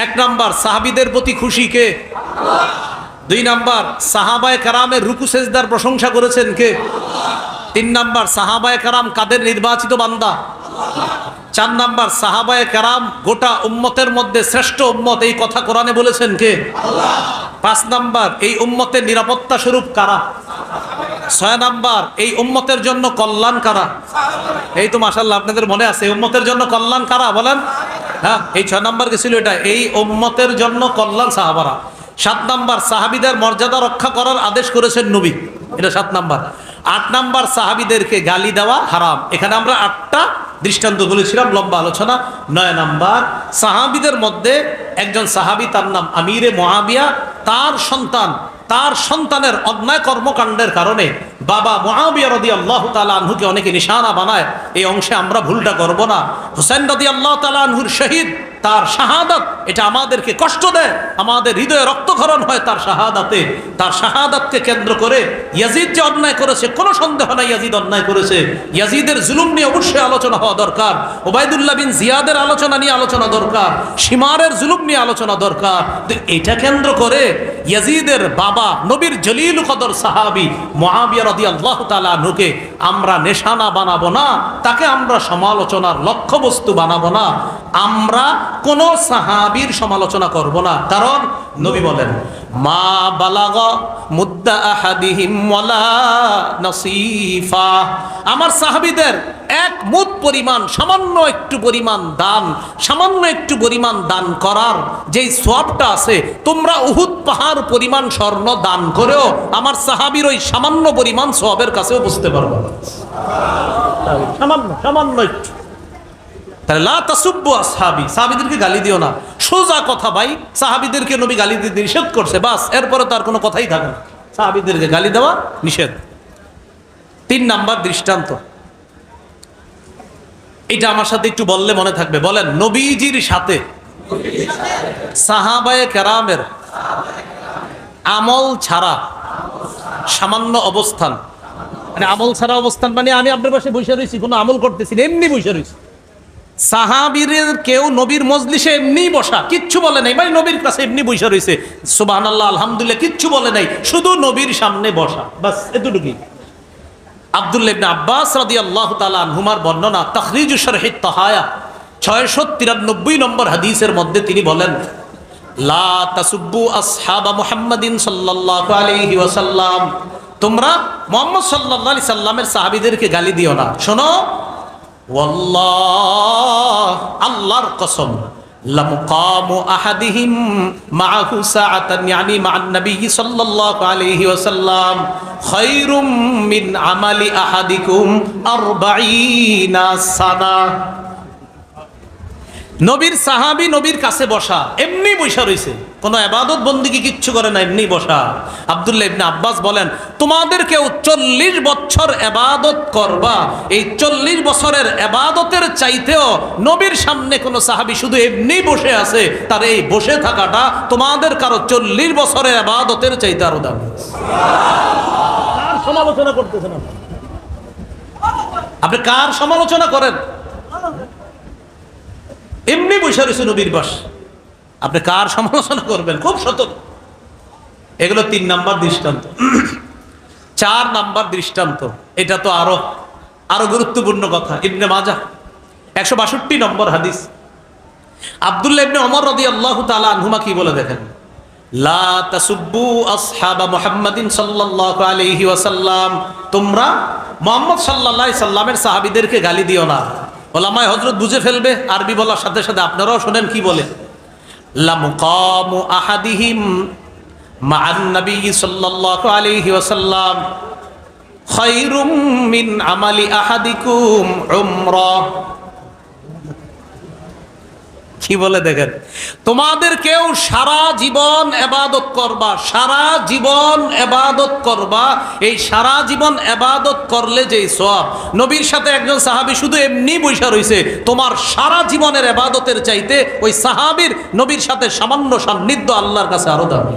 এক নাম্বার সাহাবীদের প্রতি খুশি কে? দুই নাম্বার সাহাবায়ে কেরামের রুকু সেজদার প্রশংসা করেছেন কে? তিন নাম্বার সাহাবায়ে কেরাম কাদের নির্বাচিত বান্দা? চার নাম্বার সাহাবায়ে কেরাম গোটা উম্মতের মধ্যে শ্রেষ্ঠ উম্মত, এই কথা কোরআনে বলেছেন কে? পাঁচ নাম্বার এই উম্মতের নিরাপত্তা স্বরূপ কারা? ছয় নাম্বার এই উম্মতের জন্য কল্যাণ কারা? এই তো মাশাআল্লাহ আপনাদের মনে আছে, এই উম্মতের জন্য কল্যাণ কারা বলেন? হ্যাঁ, এই 6 নাম্বার ছিল এটা, এই উম্মতের জন্য কল্যাণ সাহাবারা। 7 নাম্বার সাহাবীদের মর্যাদা রক্ষা করার আদেশ করেছেন নবী, এটা 7 নাম্বার। 8 নাম্বার সাহাবীদেরকে গালি দেওয়া হারাম, এখানে আমরা 8টা দৃষ্টান্ত বলেছিলাম, লম্বা আলোচনা। 9 নাম্বার সাহাবীদের মধ্যে একজন সাহাবী, তার নাম আমিরে মুআবিয়া, তার সন্তানের অন্যায় কর্মকাণ্ডের কারণে বাবা মুআবিয়া রাদিয়াল্লাহু তাআলা আনহুকে অনেকে নিশানা বানায়। এই অংশে আমরা ভুলটা করব না। হুসাইন রাদিয়াল্লাহু তাআলা আনহুর শহীদ, তার শাহাদাত, এটা আমাদেরকে কষ্ট দেয়, আমাদের হৃদয়ে রক্তক্ষরণ হয় তার শাহাদাতে। তার শাহাদাতকে কেন্দ্র করে ইয়াজিদ যে অন্যায় করেছে, কোনো সন্দেহ নাই ইয়াজিদ অন্যায় করেছে। ইয়াজিদের জুলুম নিয়ে অবশ্যই আলোচনা হওয়া দরকার, ওবায়দুল্লাহ বিন জিয়াদের আলোচনা নিয়ে আলোচনা দরকার, শিমারের জুলুম নিয়ে আলোচনা দরকার। তো এটা কেন্দ্র করে ইয়াজিদের বাবা নবীর জলিল কদর সাহাবী মুআবিয়া রাদিয়াল্লাহু তাআলা আনহুকে আমরা নিশানা বানাবো না, তাকে আমরা সমালোচনার লক্ষ্যবস্তু বানাবো না, আমরা কোন সাহাবীর সমালোচনা করব না। কারণ নবী বলেন মা বালাগা মুদ্দা আহাদিহিম ওয়ালা নাসিফা, আমার সাহাবীদের এক মুদ পরিমাণ, সামান্য একটু পরিমাণ দান করার যেই সওয়াবটা আছে, তোমরা উহুদ পাহাড় পরিমাণ স্বর্ণ দান করেও আমার সাহাবীর ওই সামান্য পরিমাণ সওয়াবের কাছেও বুঝতে পারবে না। সামান্য একটু। তাহলে লা তাসুব্বু আসহাবি, সাহাবীদেরকে গালি দিও না। সোজা কথা ভাই, সাহাবীদেরকে নবী গালি দিতে নিষেধ করছে, বাস, এরপরে তার কোনো কথাই থাকে না, সাহাবীদেরকে গালি দেওয়া নিষেধ। 3 নাম্বার দৃষ্টান্ত, এটা আমার সাথে একটু বললে মনে থাকবে, বলেন। নবীজির সাথে সাহাবায়ে কেরামের আমল ছাড়া সামান্য অবস্থান, মানে আমল ছাড়া অবস্থান মানে আমি আপনার পাশে বসে রয়েছি, কোনো আমল করতেছি না, এমনি বসে রয়েছি। সাহাবীদের কেউ নবীর মজলিসে এমনি বসা, কিচ্ছু বলে নাই, ভাই নবীর কাছে এমনি বসে রয়েছে, সুবহানাল্লাহ আলহামদুলিল্লাহ কিচ্ছু বলে নাই, শুধু নবীর সামনে বসা, বাস এতটুকুই। আব্দুল্লাহ ইবনে আব্বাস রাদিয়াল্লাহু তাআলা আনহুমার বর্ণনা, তাখরিজু শরহিত তাহায়া 693 নম্বর হাদিসের মধ্যে তিনি বলেন লা তাসুব্বু আসহাবা মুহাম্মাদিন সাল্লাল্লাহু আলাইহি ওয়াসাল্লাম, তোমরা মুহাম্মদ সাল্লাল্লাহু আলাইহি সাল্লামের সাহাবীদেরকে গালি দিও না। শোনো, ওয়াল্লাহ, আল্লাহর কসম, লামকামু আহাদিহিম মাআহু সাআতান, ইয়ানি মা'আন নবী সাল্লাল্লাহু আলাইহি ওয়াসাল্লাম খায়রুম মিন আমালি আহাদিকুম 40 সানা। নবীর সাহাবী নবীর কাছে বসা, এমনি বসা রয়েছে, কোনো ইবাদত বন্দেগী কিচ্ছু করে না, এমনি বসা। আব্দুল্লাহ ইবনে আব্বাস বলেন তোমাদের কেউ 40 বছর ইবাদত করবা, এই 40 বছরের ইবাদতের চাইতেও নবীর সামনে কোন সাহাবী শুধু এমনি বসে আছে, তার এই বসে থাকাটা তোমাদের কারো 40 বছরের ইবাদতের চাইতে আরো দামি। কার সমালোচনা করতেছেন আপনি? কার সমালোচনা করেন? এমনি বসে রয়েছে নবীর বাস, আপনি কার সমালোচনা করবেন? খুব সতর্ক। এগুলো 3 নাম্বার দৃষ্টান্ত। 4 নাম্বার দৃষ্টান্ত, এটা তো আরো গুরুত্বপূর্ণ কথা। ইবনে মাজাহ 162 নম্বর হাদিস, আব্দুল্লাহ ইবনে ওমর রাদিয়াল্লাহু তাআলা আনহুমা কি বলে দেখেন, লা তাসুব্বু আসহাবা মুহাম্মাদিন সাল্লাল্লাহু আলাইহি ওয়াসাল্লাম, তোমরা মুহাম্মদ সাল্লাল্লাহু আলাইহি সাল্লামের সাহাবীদেরকে গালি দিও না। ওলামায়ে হযরত বুঝে ফেলবে, আরবি বলার সাথে সাথে আপনারাও শুনেন কি বলে। লামকামু আহাদিহিম মা'আন নবী সাল্লাল্লাহু আলাইহি ওয়াসাল্লাম খায়রুম মিন আমালি আহাদিকুম উমরাহ। কি বলে দেখেন, তোমাদের কেউ সারা জীবন ইবাদত করবা, এই সারা জীবন ইবাদত করলে যেই সওয়াব, নবীর সাথে একজন সাহাবী শুধু এমনি বসে রইছে, তোমার সারা জীবনের ইবাদতের চাইতে ওই সাহাবীর নবীর সাথে সামান্য সান্নিধ্য আল্লাহর কাছে আরো দামি।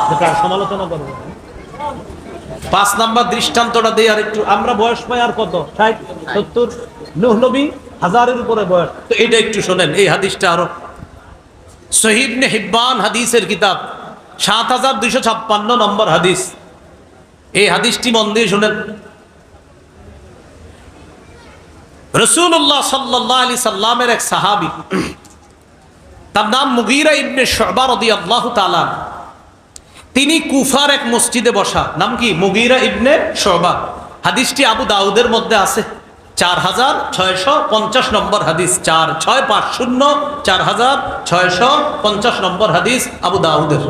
সুবহানাল্লাহ, সমালোচনা করব। 5 নাম্বার দৃষ্টান্তটা দেই, আর একটু আমরা বয়স পাই আর কত, 60 70, নূহ নবী 1000-এর উপরে বয়স, তো এটা একটু শোনেন, এই হাদিসটা আরো সহিহ ইবনে হিব্বান হাদিসের কিতাব ৭২৫৬ নম্বর হাদিস। এই হাদিসটি মন দিয়ে শুনেন। রাসূলুল্লাহ সাল্লাল্লাহু আলাইহি সাল্লামের এক সাহাবী, তার নাম মুগীরা ইবনে শুবা রাদিয়াল্লাহু তাআলা, তিনি কুফার এক মসজিদে বসা। নাম কি? মুগীরা ইবনে শুবা। হাদিসটি আবু দাউদের মধ্যে আছে, ৪৬৫০ নম্বর হাদিস, ৪৬৫০ ৪৬৫০ নম্বর হাদিস আবু দাউদের।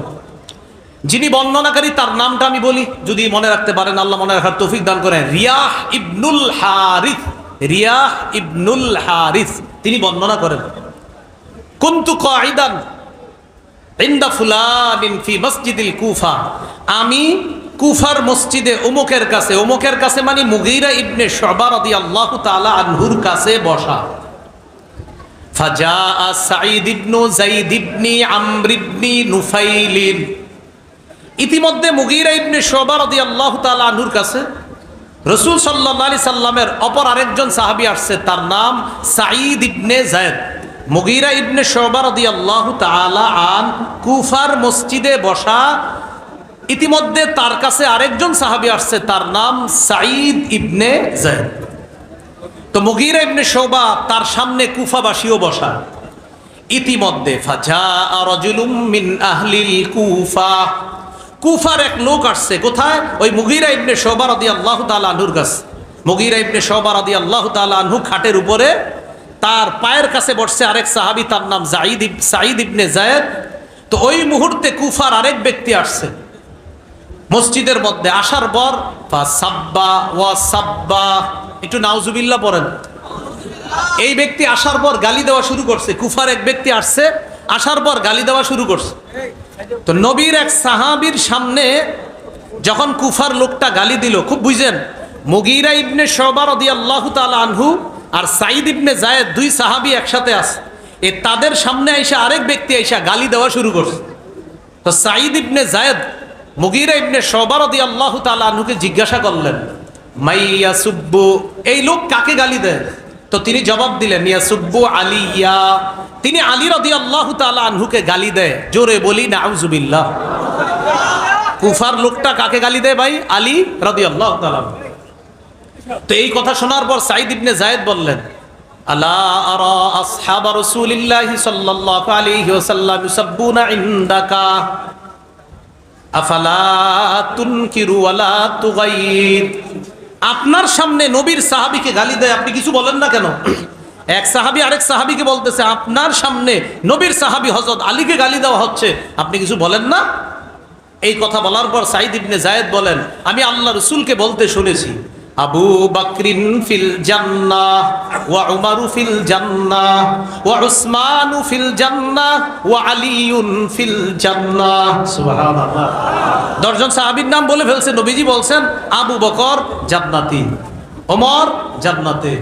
যিনি বর্ণনাকারী তার নামটা আমি বলি, যদি মনে রাখতে পারেন আল্লাহ মনে রাখার তৌফিক দান করেন। রিয়াহ ইবনুল হারিস, রিয়াহ ইবনুল হারিস তিনি বর্ণনা করেন, কুনতু কাঈদান ইনদা ফুলানিন ফি মসজিদিল কুফা, আমি কুফার মসজিদে অমুকের কাছে, অমুকের কাছে মানে মুগীরা ইবনে শুবা রাদিয়াল্লাহু তাআলা আনহুর কাছে বসা। ফাজাআ সাঈদ ইবনু যায়েদ ইবনি আমর ইবনি নুফাইল, ইতিমধ্যে মুগীরা ইবনে শুবা রাদিয়াল্লাহু তাআলা আনহুর কাছে রাসূল সাল্লাল্লাহু আলাইহি সাল্লামের অপর আরেকজন সাহাবী আসছে, তার নাম সাঈদ ইবনে যায়েদ। মুগীরা ইবনে শুবা রাদিয়াল্লাহু তাআলা আন কুফার মসজিদে বসা, ইতিমধ্যে তার কাছে আরেকজন সাহাবী আসছে, তার নাম সাঈদ ইবনে যায়েদ। তো মুগীরা ইবনে শুবা তার সামনে কুফাবাসীও বসা। ইতিমধ্যে ফাজাআ রাজুলুম মিন আহলিল কুফা, কুফার এক লোক আসছে কোথায়? ওই মুগীরা ইবনে শুবা রাদিয়াল্লাহু তাআলা আনহুর কাছে। মুগীরা ইবনে শুবা রাদিয়াল্লাহু তাআলা আনহু খাটের উপরে, তার পায়ের কাছে বসছে আরেক সাহাবী, তার নাম সাঈদ ইবনে যায়েদ। তো ওই মুহূর্তে কুফার আরেক ব্যক্তি আসছে মসজিদের মধ্যে। আসার পর ফাসাব্বা ওয়া সাব্বা, একটু নাউজুবিল্লাহ পড়েন। এই ব্যক্তি আসার পর গালি দেওয়া শুরু করছে। কুফার এক ব্যক্তি আসছে, আসার পর গালি দেওয়া শুরু করছে। তো নবীর এক সাহাবীর সামনে যখন কুফার লোকটা গালি দিল, খুব বুঝেন, মুগীরা ইবনে শুবা রাদিয়াল্লাহু তাআলা আনহু আর সাঈদ ইবনে যায়েদ দুই সাহাবী একসাথে আছে। তাদের সামনে আইসা আরেক ব্যক্তি আইসা গালি দেওয়া শুরু করছে। তো সাঈদ ইবনে যায়েদ মুগীরা ইবনে শুবা রাদিয়াল্লাহু তাআলা আনহুকে জিজ্ঞাসা করলেন, মাইয়া সুব্বু, এই লোক কাকে গালি দেয়? তো তিনি জবাব দিলেন, ইয়া সুব্বু আলিয়া, তিনি আলী রাদিয়াল্লাহু তাআলা আনহুকে গালি দেয়। জোরে বলি নাউজুবিল্লাহ। কুফার লোকটা কাকে গালি দেয় ভাই? আলী রাদিয়াল্লাহু তাআলা। তো এই কথা শোনার পর সাঈদ ইবনে যায়েদ বললেন, আলা আরা আসহাব রাসূলিল্লাহি সাল্লাল্লাহু আলাইহি ওয়াসাল্লাম ইউসাব্বুনা ইনদাকা আফালা তুনকিরু ওয়ালা তুগাইর, আপনার সামনে নবীর সাহাবীকে গালি দেয়, আপনি কিছু বলেন না কেন? এক সাহাবী আরেক সাহাবীকে বলতেছে, আপনার সামনে নবীর সাহাবী হযরত আলীকে গালি দেওয়া হচ্ছে, আপনি কিছু বলেন না? এই কথা বলার পর সাঈদ ইবনে যায়েদ বলেন, আমি আল্লাহ রাসূলকে বলতে শুনেছি, আবু বকরিন ফিল জান্নাহ ওয়া উমারু ফিল জান্নাহ ওয়া উসমানু ফিল জান্নাহ ওয়া আলিয়ুন ফিল জান্নাহ। সুবহানাল্লাহ। 10 জন সাহাবীর নাম বলে ফেলছে। নবীজি বলছেন আবু বকর জান্নাতি, ওমর জান্নাতে,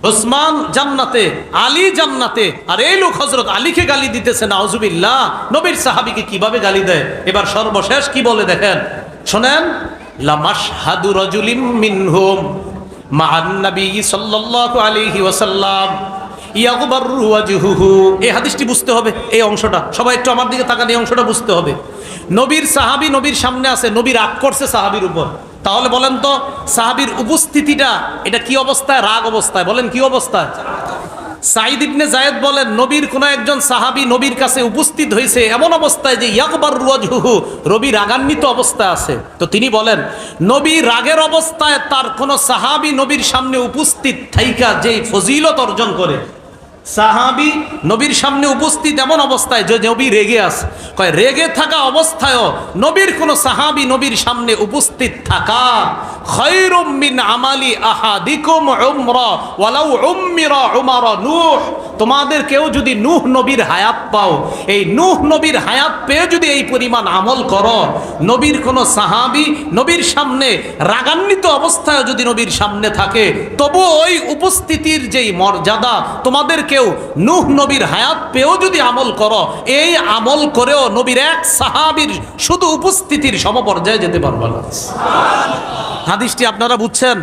উসমান জান্নাতে, আলী জান্নাতে। আর এই লোক হযরত আলীকে গালি দিতেছে, নাউজুবিল্লাহ। নবীর সাহাবীকে কিভাবে গালি দেয়? এবার সর্বশেষ কি বলে দেখেন, শুনেন। লামাশহাদু রাজুলিম মিনহুম মা'আন নবী সাল্লাল্লাহু আলাইহি ওয়াসাল্লাম ইয়াগবারু ওয়াজহুহু। এই হাদিসটি বুঝতে হবে, এই অংশটা সবাই একটু আমার দিকে তাকান, এই অংশটা বুঝতে হবে। নবীর সাহাবী নবীর সামনে আছে, নবী রাগ করছে সাহাবীর উপর। তাহলে বলেন তো সাহাবীর উপস্থিতিটা এটা কি অবস্থায়? রাগ অবস্থায়। বলেন কি অবস্থায়? সাঈদ ইবনে যায়েদ বলেন, নবীর কোন একজন সাহাবী নবীর কাছে উপস্থিত হয়েছে এমন অবস্থায় যে ইয়াকবারু ওয়াজহুহু, নবী রাগান্বিত অবস্থায় আছে। তো তিনি বলেন, নবী রাগের অবস্থায় তার কোন সাহাবী নবীর সামনে উপস্থিত থাইকা যেই ফজিলত অর্জন করে, সাহাবী নবীর সামনে উপস্থিত এমন অবস্থায় যে নবী রেগে আছে, কয় রেগে থাকা অবস্থায়ও নবীর কোন সাহাবী নবীর সামনে উপস্থিত থাকা খায়রুম মিন আমালি আহাদিকুম উমরা ওয়ালাউ উম্মিরা উমার নূহ। তোমাদের কেউ যদি নূহ নবীর হায়াত পাও, এই নূহ নবীর হায়াত পেয়ে যদি এই পরিমাণ আমল করো, নবীর কোন সাহাবী নবীর সামনে রাগান্বিত অবস্থায় যদি নবীর সামনে থাকে, তবু ওই উপস্থিতির যেই মর্যাদা তোমাদের কেউ নূহ নবীর হায়াত পেয়েও যদি আমল করো, এই আমল করেও নবীর এক সাহাবীর শুধু উপস্থিতির সমপর্যায়ে যেতে পারবে না। হাদিসটি আপনারা বুঝছেন?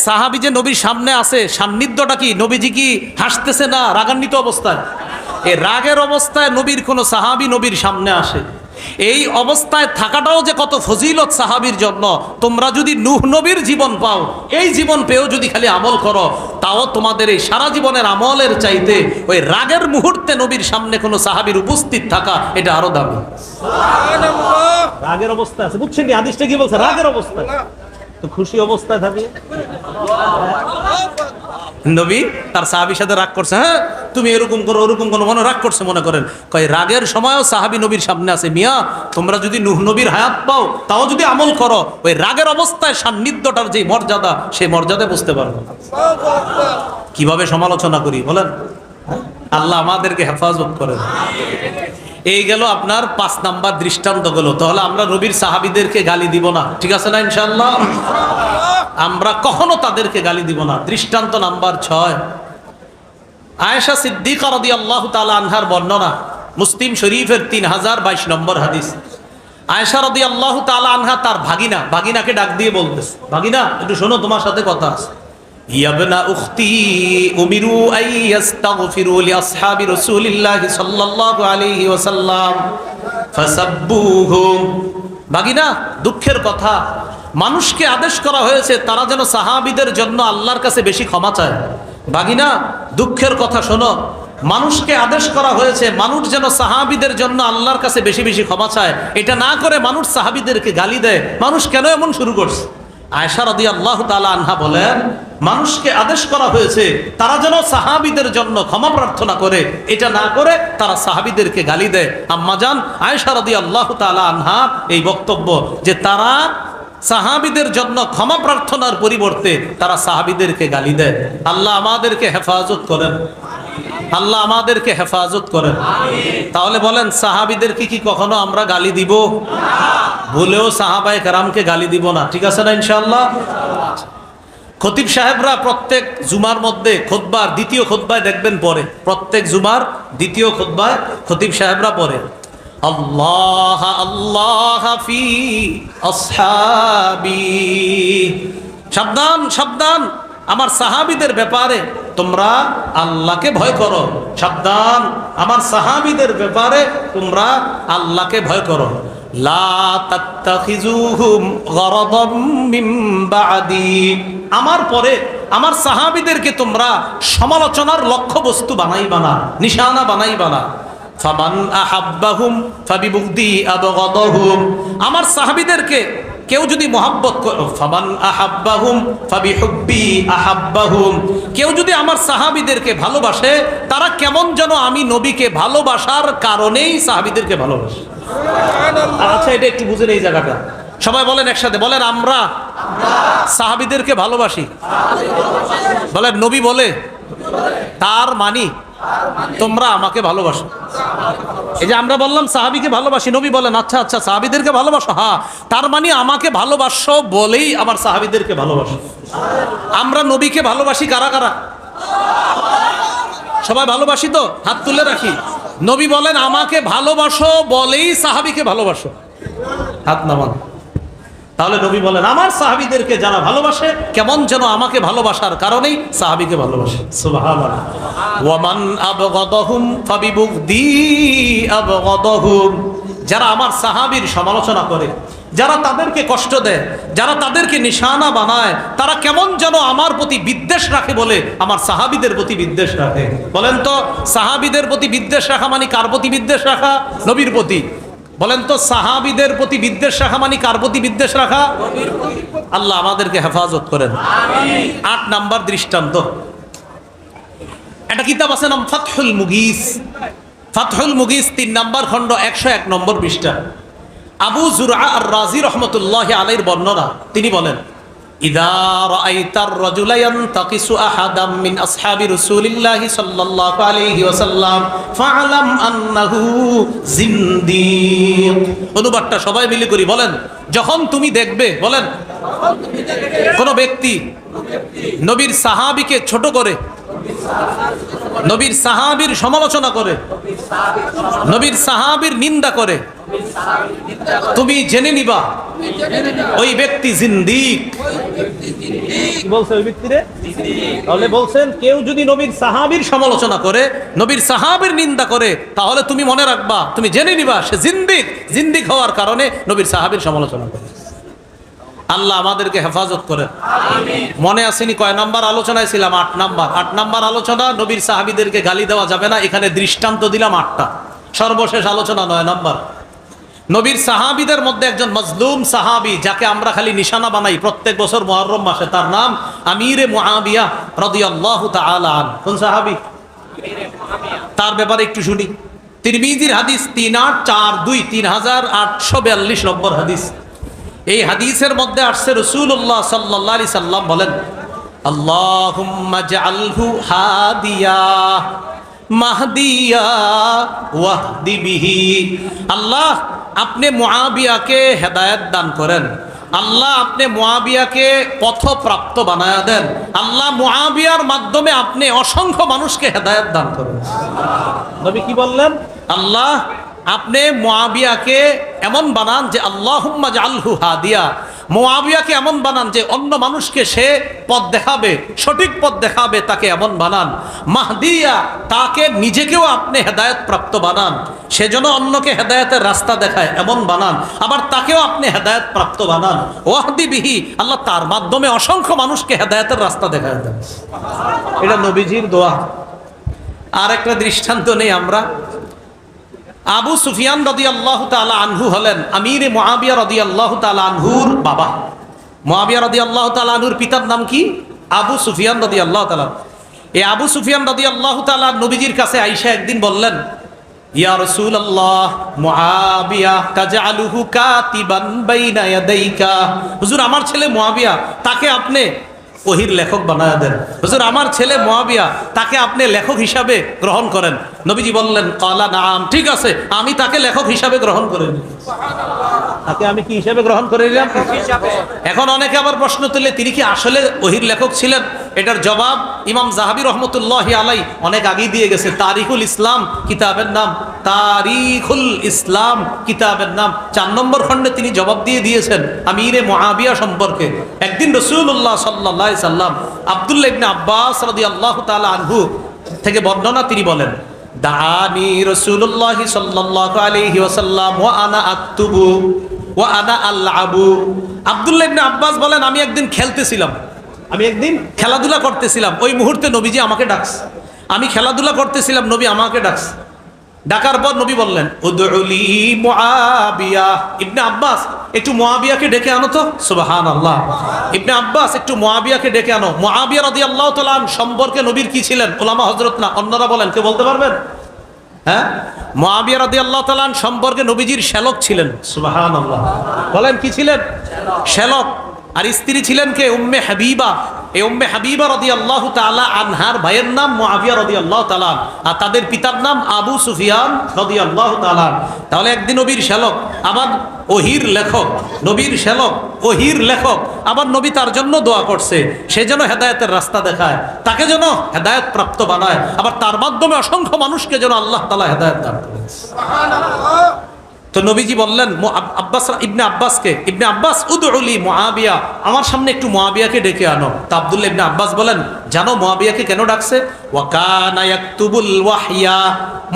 সাহাবী যে নবীর সামনে আছে, সান্নিধ্যটা কি? নবীজি কি হাসতেছে না রাগান্বিত অবস্থায়? এই রাগের অবস্থায় নবীর কোন সাহাবী নবীর সামনে আসে, এই অবস্থায় থাকাটাও যে কত ফজিলত সাহাবীর জন্য। তোমরা যদি নূহ নবীর জীবন পাও, এই জীবন পেয়েও যদি খালি আমল করো, তাও তোমাদের এই সারা জীবনের আমলের চাইতে ওই রাগের মুহূর্তে নবীর সামনে কোনো সাহাবীর উপস্থিত থাকা এটা আরো দামি। রাগের অবস্থায় আছে, বুঝছেন? হাদিসটা কি বলছে? রাগের অবস্থায় তো খুশি অবস্থায় থাকবে। নবী তার সাহাবীর সাথে রাগ করছে, হ্যাঁ তুমি এরকম করো ওরকম করো, মনে রাগ করছে মনে করেন। কয় রাগের সময়ও সাহাবী নবীর সামনে আছে, মিয়া তোমরা যদি নূহ নবীর হায়াত পাও, তাও যদি আমল করো, ওই রাগের অবস্থায় সান্নিধ্যটার যে মর্যাদা, সেই মর্যাদা বুঝতে পারবো। কিভাবে সমালোচনা করি বলেন? আল্লাহ আমাদেরকে হেফাজত করেন। এই গেল আপনার 5 নাম্বার দৃষ্টান্ত গেল। তাহলে আমরা নবীর সাহাবীদেরকে গালি দিব না, ঠিক আছে না? ইনশাআল্লাহ আমরা কখনো তাদেরকে গালি দিব না। দৃষ্টান্ত নাম্বার 6, আয়েশা সিদ্দিকা রাদিয়াল্লাহু তাআলা আনহার বর্ণনা, মুসলিম শরীফের 3022 নম্বর হাদিস। আয়েশা রাদিয়াল্লাহু তাআলা আনহা তার ভাগিনাকে ডাক দিয়ে বলতেছে, ভাগিনা একটু শোনো, তোমার সাথে কথা আছে। ইয়াবনা উখতি উমিরু আই ইস্তাগফিরু লিআসহাবি রাসূলিল্লাহি সাল্লাল্লাহু আলাইহি ওয়াসাল্লাম ফাসাব্বুহুম। ভাগিনা, দুঃখের কথা, মানুষকে আদেশ করা হয়েছে তারা যেন সাহাবীদের জন্য আল্লাহর কাছে বেশি ক্ষমা চায়। ভাগিনা, দুঃখের কথা শোনো, মানুষকে আদেশ করা হয়েছে মানুষ যেন সাহাবীদের জন্য আল্লাহর কাছে বেশি বেশি ক্ষমা চায়। এটা না করে মানুষ সাহাবীদেরকে গালি দেয়। মানুষ কেন এমন শুরু করছে? আয়েশা রাদিয়াল্লাহু তাআলা আনহা বলেন, মানুষকে আদেশ করা হয়েছে তারা যেন সাহাবীদের জন্য ক্ষমা প্রার্থনা করে, এটা না করে তারা সাহাবীদেরকে গালি দেয়। আম্মাজান আয়েশা রাদিয়াল্লাহু তাআলা আনহা এই বক্তব্য যে তারা সাহাবীদের জন্য ক্ষমা প্রার্থনার পরিবর্তে তারা সাহাবীদেরকে গালি দেয়। আল্লাহ আমাদেরকে হেফাজত করেন, আল্লাহ আমাদেরকে হেফাজত করেন। তাহলে বলেন, সাহাবীদেরকে কি কখনো আমরা গালি দিব? বলেও সাহাবায়ে কেরামকে গালি দিব না, ঠিক আছে না? ইনশাআল্লাহ। খতিব সাহেবরা প্রত্যেক জুমার মধ্যে খুতবার দ্বিতীয় খুতবায় দেখবেন পরে, প্রত্যেক জুমার দ্বিতীয় খুতবায় খতিব সাহেবরা পড়ে, আল্লাহ আল্লাহ ফি আসহাবি। সাবধান সাবধান, আমার সাহাবীদের ব্যাপারে তোমরা আল্লাহকে ভয় করো। সাবধান, আমার সাহাবীদের ব্যাপারে তোমরা আল্লাহকে ভয় করো। লা তাত্তাখিজুহুম গরাদাম মিন বাদি। আমার পরে আমার সাহাবীদেরকে তোমরা সমালোচনার লক্ষ্যবস্তু বানাইবা না, নিশানা বানাইবা না। ফামান আহাব্বাহুম ফাবিবুগদি আবগাদাহুম। আমার সাহাবীদেরকে কেউ যদি মহব্বত করে, ফামান আহাব্বাহুম ফাবিহুব্বি আহাব্বাহুম। কেউ যদি আমার সাহাবীদেরকে ভালোবাসে, তারা কেমন যেন আমি নবীকে ভালোবাসার কারণেই সাহাবীদেরকে ভালোবাসে। আচ্ছা, এটা একটু বুঝেন এই জায়গাটা। সবাই বলেন একসাথে, বলেন আমরা সাহাবীদেরকে ভালোবাসি। বলেন নবী বলে, তার মানি তোমরা আমাকে ভালোবাসো। এই যে আমরা বললাম সাহাবীকে ভালোবাসি, নবী বলেন আচ্ছা আচ্ছা সাহাবীদেরকে ভালোবাসো, হ্যাঁ তার মানে আমাকে ভালোবাসো বলেই আমার সাহাবীদেরকে ভালোবাসো। আমরা নবীকে ভালোবাসি কারা কারা? সবাই ভালোবাসি তো? হাত তুলে রাখি। নবী বলেন আমাকে ভালোবাসো বলেই সাহাবীকে ভালোবাসো, হাত নামান। তাহলে নবী বলেন আমার সাহাবীদেরকে যারা ভালোবাসে কেমন যেন আমাকে ভালোবাসার কারণেই সাহাবীকে ভালোবাসে। সুবহানাল্লাহ। ওয়ামান আবগাদাহুম ফাবিবুগদি আবগাদাহুম। যারা আমার সাহাবীর সমালোচনা করে, যারা তাদেরকে কষ্ট দেয়, যারা তাদেরকে নিশানা বানায়, তারা কেমন যেন আমার প্রতি বিদ্বেষ রাখে বলে আমার সাহাবীদের প্রতি বিদ্বেষ রাখে। বলেন তো, সাহাবীদের প্রতি বিদ্বেষ রাখা মানে কার প্রতি বিদ্বেষ রাখা? নবীর প্রতি। বলেন তো, সাহাবীদের প্রতি বিদ্বেষ রাখা মানে কার প্রতি বিদ্বেষ রাখা? আল্লাহ আমাদেরকে হেফাজত করেন। 8 নাম্বার দৃষ্টান্ত, একটা কিতাব আছে নাম ফাতহুল মুগীস। ফাতহুল মুগীস 3 নাম্বার খণ্ড 101 নম্বর পৃষ্ঠা। আবু জুরআ আর রাজি রহমতুল্লাহি আলাইহির বর্ণনা, তিনি বলেন, ইযা রাআইতার রাজুলা ইয়ানতাকিসু আহাদাম মিন আসহাবি রাসূলিল্লাহি সাল্লাল্লাহু আলাইহি ওয়াসাল্লাম ফাআলাম আন্নাহু জিন্দিক। অনুবাদটা সবাই মিলে করি, বলেন যখন তুমি দেখবে, বলেন কোন ব্যক্তি নবীর সাহাবীকে ছোট করে, নবীর সাহাবীর সমালোচনা করে, নবীর সাহাবীর নিন্দা করে, তুমি জেনে নিবা ওই ব্যক্তি জিন্দিক। কি বলছে ওই ব্যক্তিরে? তাহলে বলছেন কেউ যদি নবীর সাহাবীর সমালোচনা করে, নবীর সাহাবীর নিন্দা করে, তাহলে তুমি মনে রাখবা, তুমি জেনে নিবা সে জিন্দিক। জিন্দিক হওয়ার কারণে নবীর সাহাবীর সমালোচনা করে। আল্লাহ আমাদেরকে হেফাজত করেন। মনে আসেনি কয় নাম্বার আলোচনায় ছিলাম? 8 নাম্বার। 8 নাম্বার আলোচনা, নবীর সাহাবীদেরকে গালি দেওয়া যাবে না। এখানে দৃষ্টান্ত দিলাম 8টা। সর্বশেষ আলোচনা 9 নাম্বার। নবীর সাহাবীদের মধ্যে একজন মজলুম সাহাবী, যাকে আমরা খালি নিশানা বানাই প্রত্যেক বছর মুহররম মাসে, তার নাম আমিরে মুআবিয়া রাদিয়াল্লাহু তাআলা আনহু। কোন সাহাবী? তার ব্যাপারে একটু শুনি। তিরমিজির হাদিস 3842, 3842 নম্বর হাদিস। এই হাদিসের মধ্যে আসছে রাসূলুল্লাহ সাল্লাল্লাহু আলাইহি সাল্লাম বলেন, আল্লাহুম্মা জাআলহু হাদিয়া মাহদিয়া ওয়াহদি বিহি। আল্লাহ আপনি মুআবিয়াকে হেদায়েত দান করেন। আল্লাহ আপনি মুআবিয়াকে পথপ্রাপ্ত বানায়া দেন। আল্লাহ মুআবিয়ার মাধ্যমে আপনি অসংখ্য মানুষকে হেদায়েত দান করেন। নবী কি বললেন? আল্লাহ আপনি মুআবিয়াকে এমন বানান যে আল্লাহুম্মা জাআলহু হাদিয়া, মুআবিয়াকে এমন বানান যে অন্য মানুষকে সে পথ দেখাবে, সঠিক পথ দেখাবে, তাকে এমন বানান। মাহদিয়া, তাকে নিজেকেও আপনি হেদায়েত প্রাপ্ত বানান, সেজন্য অন্যকে হেদায়েতের রাস্তা দেখায়, এমন বানান। আবার তাকেও আপনি হেদায়েত প্রাপ্ত বানান। ওয়াহদি বিহি, আল্লাহ তার মাধ্যমে অসংখ্য মানুষকে হেদায়েতের রাস্তা দেখায় দেন। এটা নবীজির দোয়া। আর একটা দৃষ্টান্ত নেই আমরা। আবু সুফিয়ান রাদিয়াল্লাহু তাআলা আনহু হলেন আমিরে মুআবিয়া রাদিয়াল্লাহু তাআলা আনহুর বাবা। মুআবিয়া রাদিয়াল্লাহু তাআলা আনহুর পিতার নাম কি? আবু সুফিয়ান রাদিয়াল্লাহু তাআলা। এই আবু সুফিয়ান রাদিয়াল্লাহু তাআলা নবীজির কাছে আয়েশা একদিন বললেন, ইয়া রাসূলুল্লাহ, মুআবিয়া তাজআলুহু কাতিবান বাইনা ইয়াদাইকা। হুজুর, আমার ছেলে মুআবিয়া, তাকে আপনি ওহির লেখক বানায়া দেন। হুজুর, আমার ছেলে মুআবিয়া, তাকে আপনি লেখক হিসাবে গ্রহণ করেন। নবীজি বললেন, ক্বালা নাম, ঠিক আছে, আমি তাকে লেখক হিসাবে গ্রহণ করে নিই। তাকে আমি কি হিসাবে গ্রহণ করে নিলাম? এখন অনেকে আবার প্রশ্ন তুলে, তিনি কি আসলে ওহির লেখক ছিলেন? এটার জবাব ইমাম যাহাবী রহমতুল্লাহি আলাই অনেক আগেই দিয়ে গেছে। তারিখুল ইসলাম কিতাবের নাম, তারিখুল ইসলাম কিতাবের নাম 4 নম্বর খণ্ডে তিনি জবাব দিয়ে দিয়েছেন আমিরে মুআবিয়া সম্পর্কে। একদিন রাসূলুল্লাহ সাল্লাল্লাহু আলাইহি সাল্লাম আব্দুল্লাহ ইবনে আব্বাস রাদিয়াল্লাহু তাআলা আনহু থেকে বর্ণনা, তিনি বলেন, দাআনি রাসূলুল্লাহ সাল্লাল্লাহু আলাইহি ওয়াসাল্লাম ওয়া আনা আকতুবু ওয়া আনা আলআবু। আব্দুল্লাহ ইবনে আব্বাস বলেন, আমি একদিন খেলতেছিলাম, আমি একদিন খেলাধুলা করতেছিলাম, ওই মুহূর্তে নবীজি আমাকে ডাকছে। আমি খেলাধুলা করতেছিলাম, নবী আমাকে ডাকছে। ডাকার পর নবী বললেন, উদউলি মুআবিয়া। ইবনে আব্বাস, একটু মুআবিয়াকে ডেকে আনো তো। সুবহানাল্লাহ। ইবনে আব্বাস, একটু মুআবিয়াকে ডেকে আনো। মুআবিয়া রাদিয়াল্লাহু তাআলা সম্পর্কে নবীর কি ছিলেন? উলামা হযরত না, অন্যরা বলেন, কে বলতে পারবেন? হ্যাঁ, মুআবিয়া রাদিয়াল্লাহু তাআলা সম্পর্কে নবীজির শ্যালক ছিলেন। সুবহানাল্লাহ। বলেন, কি ছিলেন? শ্যালক। আর স্ত্রী ছিলেন কে? উম্মে হাবিবা। এই উম্মে হাবিবা রাদিয়াল্লাহু তাআলা আনহার ভাইয়ের নাম মুআবিয়া রাদিয়াল্লাহু তাআলা, আর তাদের পিতার নাম আবু সুফিয়ান রাদিয়াল্লাহু তাআলা। তাহলে একদিন নবীর শ্যালক, আবার ওহির লেখক, নবীর শ্যালক, ওহির লেখক, আবার নবী তার জন্য দোয়া করছে, সে যেন হেদায়েতের রাস্তা দেখায়, তাকে যেন হেদায়েত প্রাপ্ত বানায়, আবার তার মাধ্যমে অসংখ্য মানুষকে যেন আল্লাহ তাআলা হেদায়েত দান করেন। সুবহানাল্লাহ। তো নবীজি বললেন আব্বাস, ইবনে আব্বাসকে, ইবনে আব্বাস, উদউলি মুআবিয়া, আমার সামনে একটু মুআবিয়াকে ডেকে আনো। তা আব্দুল্লাহ ইবনে আব্বাস বলেন, জানো মুআবিয়াকে কেন ডাকছে? ওয়া কানা ইয়াকতুবুল ওয়াহইয়া।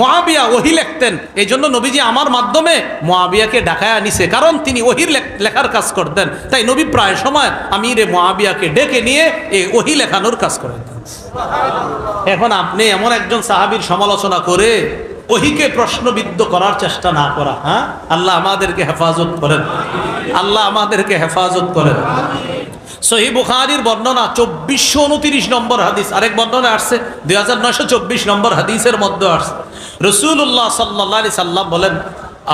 মুআবিয়া ওহী লিখতেন, এই জন্য নবীজি আমার মাধ্যমে মুআবিয়াকে ডাকায় আনিছে, কারণ তিনি ওহীর লেখার কাজ করতেন। তাই নবী প্রায় সময় আমিরে মুআবিয়াকে ডেকে নিয়ে এই ওহী লেখানোর কাজ করতেন। এখন আপনি এমন একজন সাহাবীর সমালোচনা করে ওহিকে প্রশ্নবিদ্ধ করার চেষ্টা না করা। হ্যাঁ, আল্লাহ আমাদেরকে হেফাজত করেন, আল্লাহ আমাদেরকে হেফাজত করেন। সহিহ বুখারীর বর্ণনা 2429 নম্বর হাদিস, আরেক বর্ণনা আসছে 2924 নম্বর হাদিসের মধ্যে আসছে, রাসূলুল্লাহ সাল্লাল্লাহু আলাইহি সাল্লাম বলেন,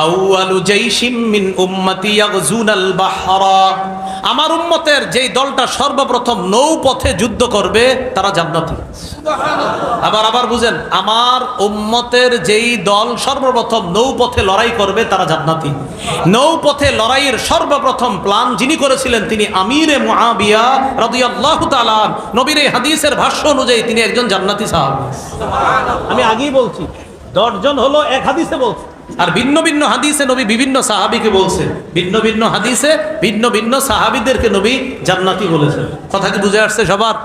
আউয়ালু জাইশিম মিন উম্মতি ইয়াগজুনাল বাহরা। আমার উম্মতের যেই দলটা সর্বপ্রথম নৌপথে যুদ্ধ করবে তারা জান্নাতি। আবার বুঝেন, আমার উম্মতের যেই দল সর্বপ্রথম নৌপথে লড়াই করবে তারা জান্নাতি। নৌপথে লড়াইয়ের সর্বপ্রথম প্ল্যান যিনি করেছিলেন তিনি আমিরে মুআবিয়া রাদিয়াল্লাহু তাআলা। নবীর এই হাদিসের ভাষ্য অনুযায়ী তিনি একজন জান্নাতি সাহাবী। আমি আগেই বলছি 10 জন হলো এক হাদিসে বলছে, আর ভিন্ন ভিন্ন হাদিসে নবী বিভিন্ন সাহাবীকে বলছেন, ভিন্ন ভিন্ন হাদিসে ভিন্ন ভিন্ন সাহাবীদেরকে নবী জান্নাতি বলেছেন। কথা কি বুঝে আসছে সবার?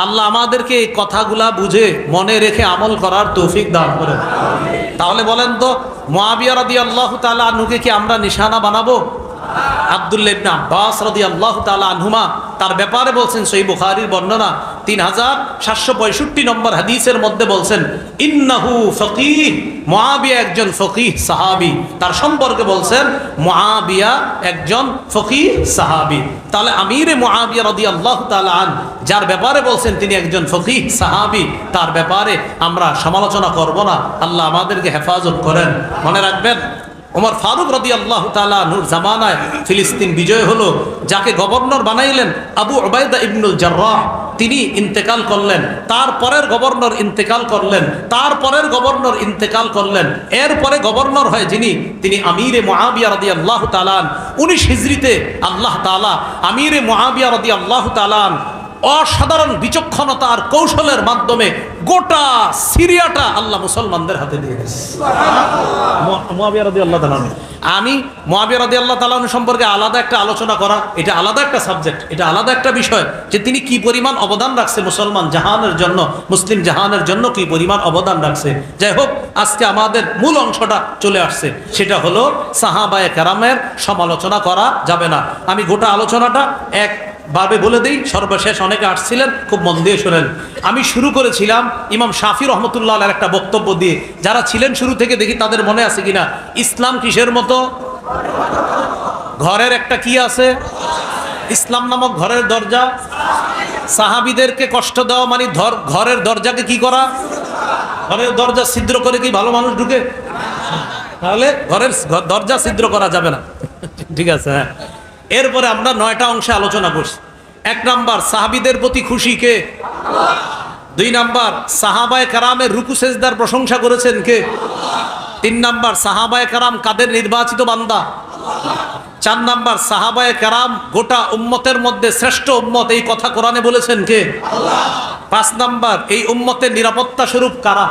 আল্লাহ আমাদেরকে এই কথাগুলা বুঝে মনে রেখে আমল করার তৌফিক দান করেন। তাহলে বলেন তো, মুআবিয়া রাদিয়াল্লাহু তাআলা আনহুকে কি আমরা নিশানা বানাবো? আব্দুল্লাহ ইবনে আব্বাস রাদিয়াল্লাহু তাআলা আনহুমা তার ব্যাপারে বলছেন, সহিহ বুখারীর বর্ণনা 3765 নম্বর হাদিসের মধ্যে বলছেন, ইন্নাহু ফকিহ, মুআবিয়া একজন ফকিহ সাহাবী। তার সম্পর্কে বলছেন মুআবিয়া একজন ফকিহ সাহাবী। তাহলে আমিরে মুআবিয়া রাদিয়াল্লাহু তাআলা আন যার ব্যাপারে বলছেন তিনি একজন ফকিহ সাহাবী, তার ব্যাপারে আমরা সমালোচনা করব না। আল্লাহ আমাদেরকে হেফাজত করেন। মনে রাখবেন, ওমর ফারুক রাদিয়াল্লাহু তাআলা আনহুর জামানায় ফিলিস্তিন বিজয় হলো, যাকে গভর্নর বানাইলেন আবু উবাইদা ইবনুল জাররাহ, তিনি ইন্তেকাল করলেন। তারপরের গভর্নর ইন্তেকাল করলেন, তারপরের গভর্নর ইন্তেকাল করলেন। এরপরে গভর্নর হয় যিনি, তিনি আমিরে মুআবিয়া রাদিয়াল্লাহু তাআলা। 19 হিজরিতে আল্লাহ তাআলা আমিরে মুআবিয়া রাদিয়াল্লাহু তাআলা অসাধারণ বিচক্ষণতা আর কৌশলের মাধ্যমে গোটা সিরিয়াটা আল্লাহ মুসলমানদের হাতে দিয়ে দিয়েছে। মুআবিয়া রাদিয়াল্লাহু তাআলা, আমি মুআবিয়া রাদিয়াল্লাহু তাআলা সম্পর্কে আলাদা একটা আলোচনা করা, এটা আলাদা একটা সাবজেক্ট, এটা আলাদা একটা বিষয়, যে তিনি কি পরিমাণ অবদান রাখছে মুসলমান জাহানের জন্য, মুসলিম জাহানের জন্য কি পরিমাণ অবদান রাখছে। যাই হোক, আজকে আমাদের মূল অংশটা চলে আসছে, সেটা হলো সাহাবায়ে কেরামের সমালোচনা করা যাবে না। আমি গোটা আলোচনাটা ভাবে বলে দিই, সর্বশেষ অনেকে আসছিলেন, খুব মন দিয়ে শোনেন। আমি শুরু করেছিলাম ইমাম শাফি রহমতুল্লাহ আলাইহির একটা বক্তব্য দিয়ে। যারা ছিলেন শুরু থেকে, দেখি তাদের মনে আছে কিনা। ইসলাম কিসের মতো? ঘরের একটা কি আছে? ইসলাম নামক ঘরের দরজা। সাহাবীদেরকে কষ্ট দেওয়া মানে ঘরের দরজাকে কি করা? ঘরের দরজা ছিদ্র করে কি ভালো মানুষ ঢুকে? তাহলে ঘরের দরজা ছিদ্র করা যাবে না। ঠিক আছে, হ্যাঁ। এরপরে আমরা 9টা অংশে আলোচনা করছি। 1 নাম্বার, সাহাবীদের প্রতি খুশি কে? 2 নাম্বার, সাহাবায়ে কেরামের রুকু সেজদার প্রশংসা করেছেন কে? 3 নাম্বার, সাহাবায়ে কেরাম কাদের নির্বাচিত বান্দা? 4 নাম্বার, সাহাবায়ে কেরাম গোটা উম্মতের মধ্যে শ্রেষ্ঠ উম্মত, এই কথা কোরআনে বলেছেন কে? আল্লাহ। 5 নাম্বার, এই উম্মতের নিরাপত্তা স্বরূপ কারা?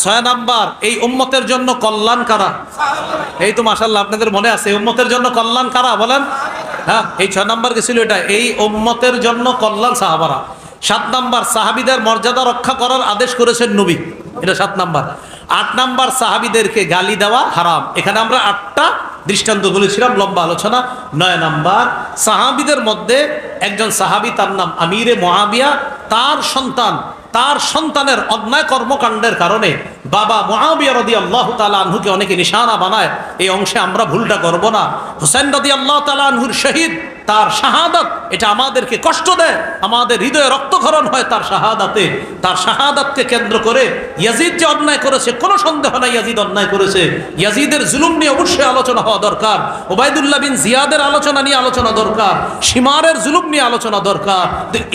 6 নাম্বার, এই উম্মতের জন্য কল্যাণ কারা? এই তো মাশাআল্লাহ আপনাদের মনে আছে, এই উম্মতের জন্য কল্যাণ কারা বলেন? হ্যাঁ, এই 6 নাম্বার কি ছিল? এটা এই উম্মতের জন্য কল্যাণ সাহাবারা। 7 নাম্বার, সাহাবীদের মর্যাদা রক্ষা করার আদেশ করেছেন নবী, এটা 7 নাম্বার। 8 নাম্বার, সাহাবীদেরকে গালি দেওয়া হারাম। এখানে আমরা 8টা দৃষ্টান্ত বলেছিলাম, লম্বা আলোচনা। 9 নাম্বার, সাহাবীদের মধ্যে একজন সাহাবী, তার নাম আমিরে মুআবিয়া, তার সন্তানের অন্যায় কর্মকাণ্ডের কারণে বাবা মুআবিয়া রাদিয়াল্লাহু তাআলা আনহুকে অনেকে নিশানা বানায়। এই অংশে আমরা ভুলটা করব না। হুসাইন রাদিয়াল্লাহু তাআলা আনহুর শহীদ, তার শাহাদাত, এটা আমাদেরকে কষ্ট দেয়, আমাদের হৃদয়ে রক্তক্ষরণ হয় তার শাহাদাতে। তার শাহাদাতকে কেন্দ্র করে ইয়াজিদ যে অন্যায় করেছে, কোনো সন্দেহ নাই ইয়াজিদ অন্যায় করেছে। ইয়াজিদের জুলুম নিয়ে অবশ্যই আলোচনা হওয়া দরকার। ওবায়দুল্লাহ বিন জিয়াদের আলোচনা নিয়ে আলোচনা দরকার, শিমারের জুলুম নিয়ে আলোচনা দরকার।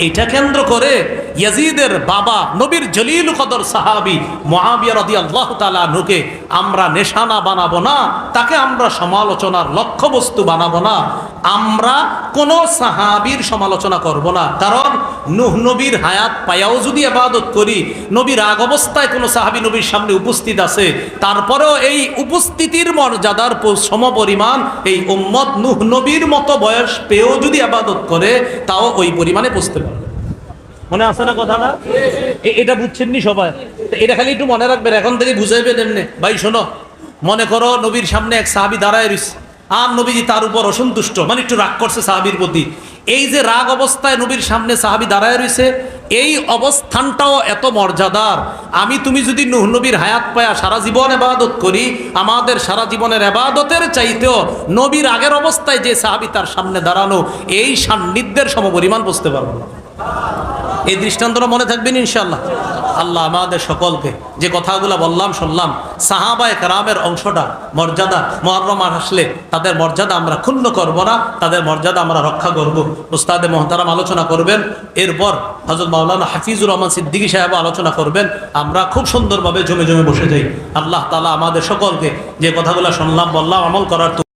এটা কেন্দ্র করে ইয়াজিদের বাবা নবীর জলিল কদর সাহাবী মুআবিয়া রাদিয়াল্লাহু তাআলা আনহুকে আমরা নিশানা বানাবো না, তাকে আমরা সমালোচনার লক্ষ্যবস্তু বানাবো না। আমরা কোন সাহাবীর সমালোচনা করব না, কারণ নূহ নবীর হায়াত পায়াও যদি ইবাদত করি, নবীর আগ অবস্থায় কোন সাহাবী নবীর সামনে উপস্থিত আছে, তারপরেও এই উপস্থিতির মর্যাদার সমপরিমাণ এই উম্মত নূহ নবীর মতো বয়স পেয়েও যদি ইবাদত করে, তাও ওই পরিমাণে পৌঁছতে পারবে। মনে আছে না কথাটা? এটা বুঝছেন নি সবাই? এটা খালি একটু মনে রাখবেন, এখন থেকে বুঝাইবেন এমনি। ভাই শোনো, মনে করো নবীর সামনে এক সাহাবী দাঁড়ায় রয়েছে, আর নবীজি তার উপর অসন্তুষ্ট, মানে একটু রাগ করছে সাহাবীর প্রতি। এই যে রাগ অবস্থায় নবীর সামনে সাহাবী দাঁড়ায় রয়েছে, এই অবস্থানটাও এত মর্যাদার। তুমি যদি নূহ নবীর হায়াত পায়া সারা জীবন ইবাদত করি, আমাদের সারা জীবনের ইবাদতের চাইতেও নবীর আগের অবস্থায় যে সাহাবী তার সামনে দাঁড়ানো, এই সান্নিধ্যের সমপরিমাণ বুঝতে পারবো না। এই দৃষ্টান্তটা মনে থাকবেন ইনশাআল্লাহ। আল্লাহ আমাদের সকলকে যে কথাগুলো বললাম শুনলাম, সাহাবায়ে কেরামের অংশটা মর্যাদা, মুহররম মাস আসলে তাদের মর্যাদা আমরা ক্ষুণ্ণ করব না, তাদের মর্যাদা আমরা রক্ষা করব। উস্তাদে মোহতারাম আলোচনা করবেন, এরপর হযরত মাওলানা হাফিজুর রহমান সিদ্দিকী সাহেব আলোচনা করবেন। আমরা খুব সুন্দরভাবে জমে জমে বসে যাই। আল্লাহ তাআলা আমাদের সকলকে যে কথাগুলো শুনলাম বললাম আমল করার